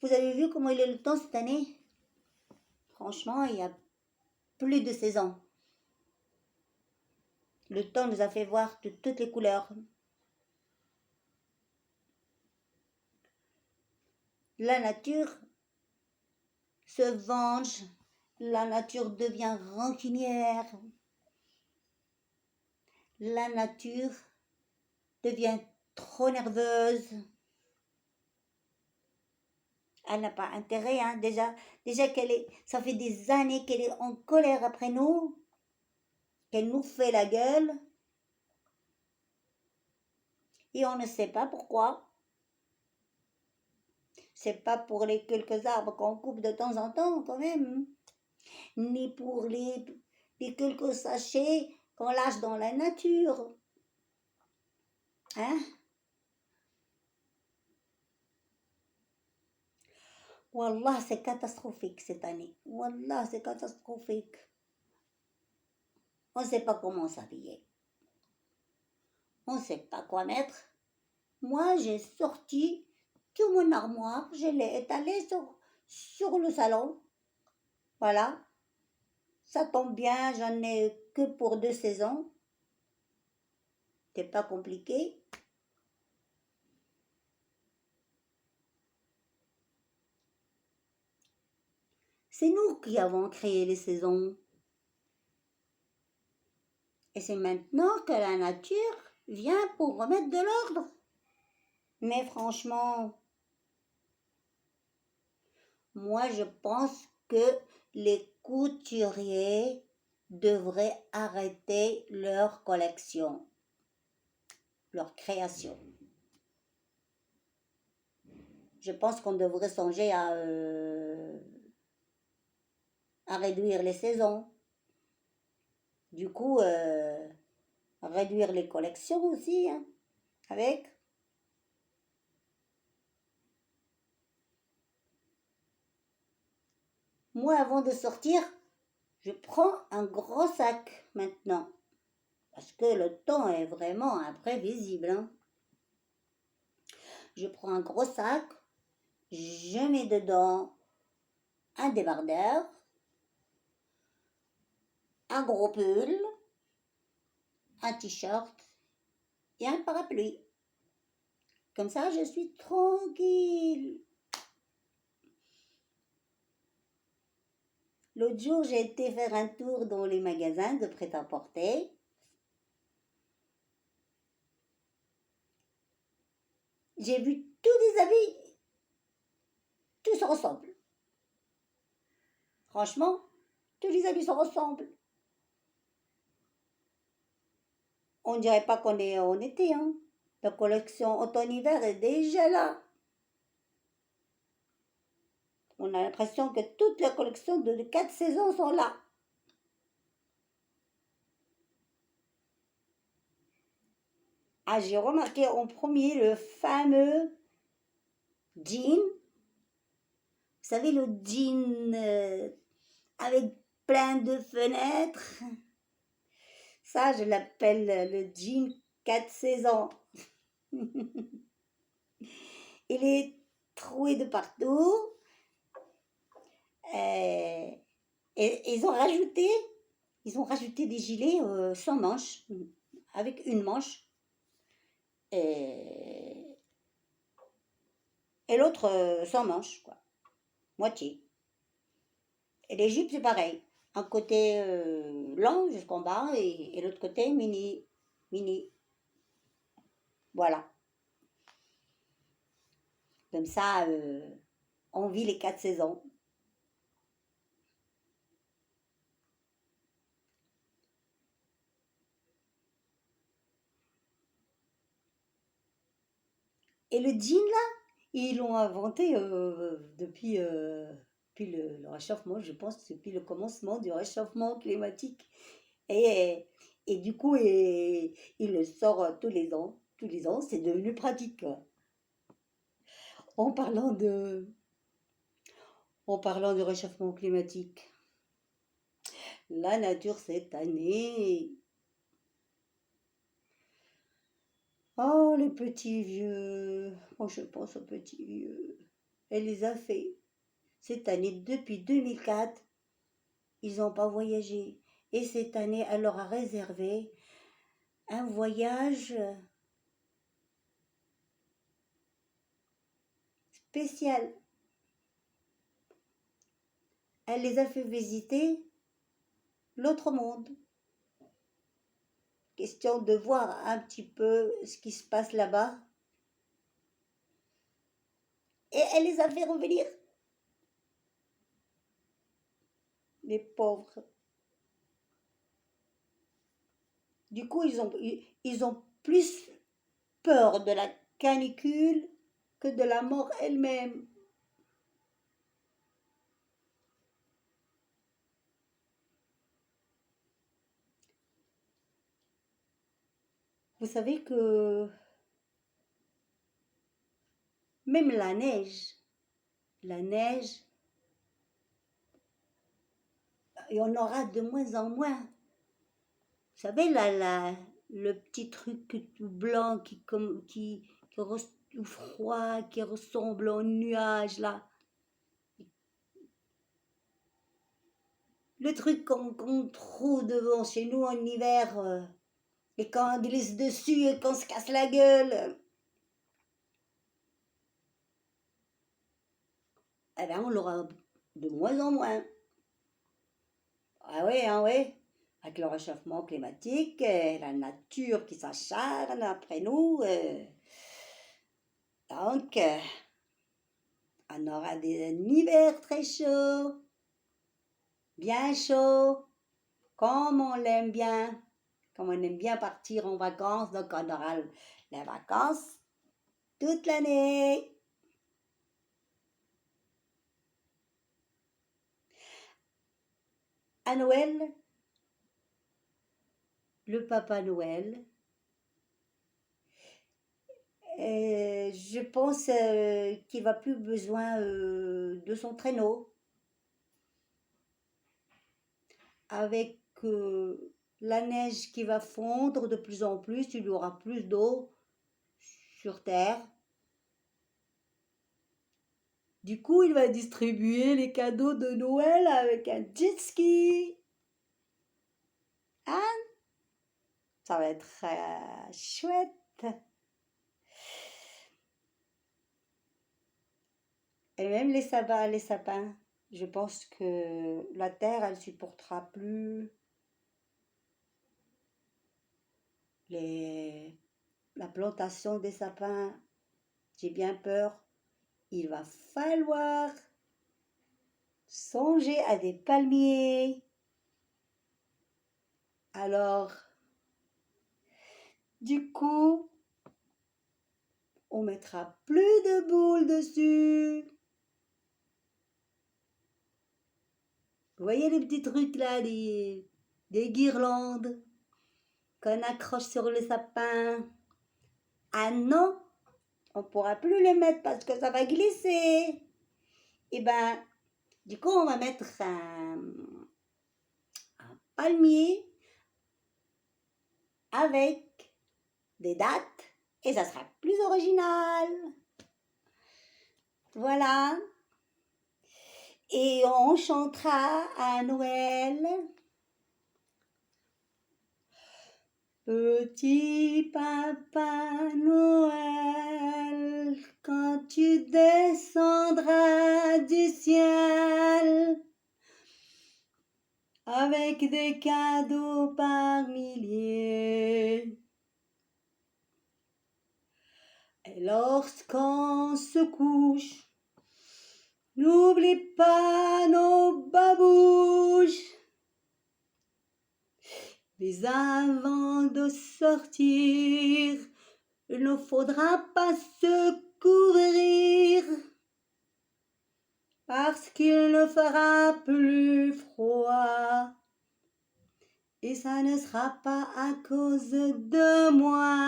Vous avez vu comment il est le temps cette année? Franchement, il y a plus de saison. Le temps nous a fait voir de toutes les couleurs. La nature se venge, la nature devient rancunière, la nature devient trop nerveuse. Elle n'a pas intérêt, hein. Déjà ça fait des années qu'elle est en colère après nous, qu'elle nous fait la gueule, et on ne sait pas pourquoi. C'est pas pour les quelques arbres qu'on coupe de temps en temps, quand même, ni pour les quelques sachets qu'on lâche dans la nature. Hein? Wallah, c'est catastrophique cette année. Wallah, c'est catastrophique. On ne sait pas comment s'habiller. On ne sait pas quoi mettre. Moi, j'ai sorti tout mon armoire, je l'ai étalé sur le salon. Voilà. Ça tombe bien, j'en ai que pour 2 saisons. C'est pas compliqué. C'est nous qui avons créé les saisons. Et c'est maintenant que la nature vient pour remettre de l'ordre. Mais franchement, moi je pense que les couturiers devraient arrêter leur collection, leur création. Je pense qu'on devrait songer à réduire les saisons. Du coup, réduire les collections aussi, hein, avec. Moi, avant de sortir, je prends un gros sac maintenant. Parce que le temps est vraiment imprévisible. Hein. Je prends un gros sac, je mets dedans un débardeur, un gros pull, un t-shirt et un parapluie. Comme ça, je suis tranquille. L'autre jour, j'ai été faire un tour dans les magasins de prêt-à-porter. J'ai vu tous les habits, tous se ressemblent. Franchement, tous les habits se ressemblent. On ne dirait pas qu'on est en été. Hein. La collection automne-hiver est déjà là. On a l'impression que toutes les collections de 4 saisons sont là. Ah, j'ai remarqué en premier le fameux jean. Vous savez, le jean avec plein de fenêtres. Ça, je l'appelle le jean 4 saisons. Il est troué de partout. Et ils ont rajouté des gilets sans manches, avec une manche. Et l'autre sans manche, quoi. Moitié. Et les jupes, c'est pareil. Un côté long jusqu'en bas et l'autre côté mini. Voilà. Comme ça, on vit les 4 saisons. Et le jean, là, ils l'ont inventé depuis le réchauffement, je pense, depuis le commencement du réchauffement climatique. Et, du coup, il le sort tous les ans. Tous les ans, c'est devenu pratique. En parlant de, en parlant du réchauffement climatique, la nature cette année. Oh, les petits vieux. Moi, je pense aux petits vieux. elle les a fait. Cette année, depuis 2004, ils n'ont pas voyagé. Et cette année, elle leur a réservé un voyage spécial. Elle les a fait visiter l'autre monde. Question de voir un petit peu ce qui se passe là-bas. Et elle les a fait revenir. Les pauvres. Du coup, ils ont plus peur de la canicule que de la mort elle-même. Vous savez que même la neige, il y en aura de moins en moins. Vous savez, le petit truc tout blanc qui tout froid, qui ressemble au nuage, là. Le truc qu'on trouve devant chez nous en hiver, et quand on glisse dessus et qu'on se casse la gueule. Eh bien, on l'aura de moins en moins. Ah oui, hein, oui. Avec le réchauffement climatique, la nature qui s'acharne après nous. Donc, on aura des hivers très chauds, bien chauds, comme on l'aime bien, comme on aime bien partir en vacances. Donc, on aura les vacances toute l'année. À Noël, le Papa Noël, je pense qu'il va plus besoin de son traîneau. Avec la neige qui va fondre de plus en plus, il y aura plus d'eau sur Terre. Du coup, il va distribuer les cadeaux de Noël avec un jet ski. Hein? Ça va être chouette. Et même les sapins, je pense que la terre, elle supportera plus la plantation des sapins. J'ai bien peur. Il va falloir songer à des palmiers. Alors, du coup, on mettra plus de boules dessus. Vous voyez les petits trucs là, des guirlandes qu'on accroche sur le sapin. Ah non, on ne pourra plus les mettre parce que ça va glisser. Et ben, du coup, on va mettre un palmier avec des dates et ça sera plus original. Voilà. Et on chantera à Noël. Petit Papa Noël, quand tu descendras du ciel, avec des cadeaux par milliers. Et lorsqu'on se couche, n'oublie pas nos babouches. Mais avant de sortir, il ne faudra pas se couvrir, parce qu'il ne fera plus froid. Et ça ne sera pas à cause de moi.